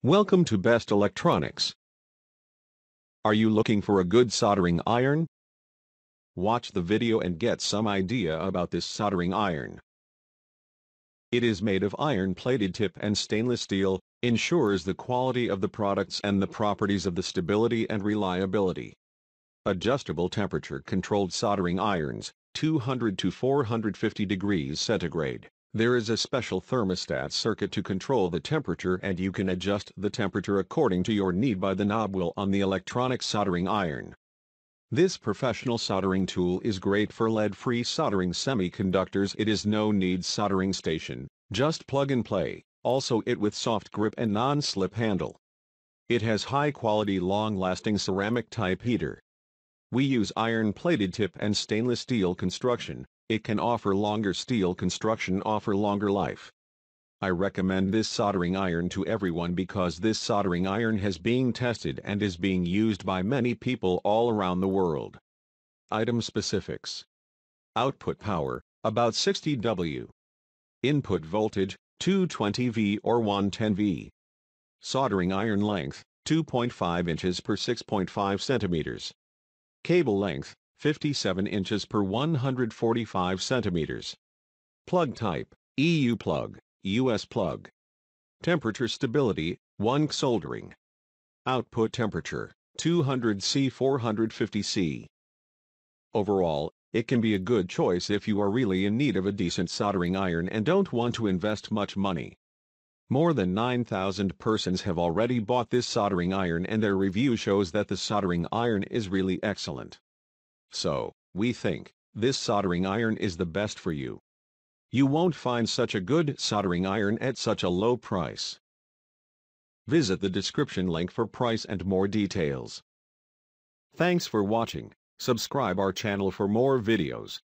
Welcome to Best Electronics. Are you looking for a good soldering iron? Watch the video and get some idea about this soldering iron. It is made of iron-plated tip and stainless steel, ensures the quality of the products and the properties of the stability and reliability. Adjustable temperature-controlled soldering irons, 200 to 450 degrees centigrade. There is a special thermostat circuit to control the temperature, and you can adjust the temperature according to your need by the knob wheel on the electronic soldering iron. This professional soldering tool is great for lead-free soldering semiconductors. It is no-need soldering station, just plug and play, also it with soft grip and non-slip handle. It has high-quality long-lasting ceramic type heater. We use iron-plated tip and stainless steel construction. It can offer longer steel construction, offer longer life. I recommend this soldering iron to everyone because this soldering iron has been tested and is being used by many people all around the world. Item specifics. Output power, about 60 W. Input voltage, 220 V or 110 V. Soldering iron length, 2.5 inches per 6.5 centimeters. Cable length, 57 inches per 145 centimeters. Plug type, EU plug, US plug. Temperature stability, 1 soldering. Output temperature, 200 C 450 C. Overall, it can be a good choice if you are really in need of a decent soldering iron and don't want to invest much money. More than 9,000 persons have already bought this soldering iron, and their review shows that the soldering iron is really excellent. So, we think this soldering iron is the best for you. You won't find such a good soldering iron at such a low price. Visit the description link for price and more details. Thanks for watching. Subscribe our channel for more videos.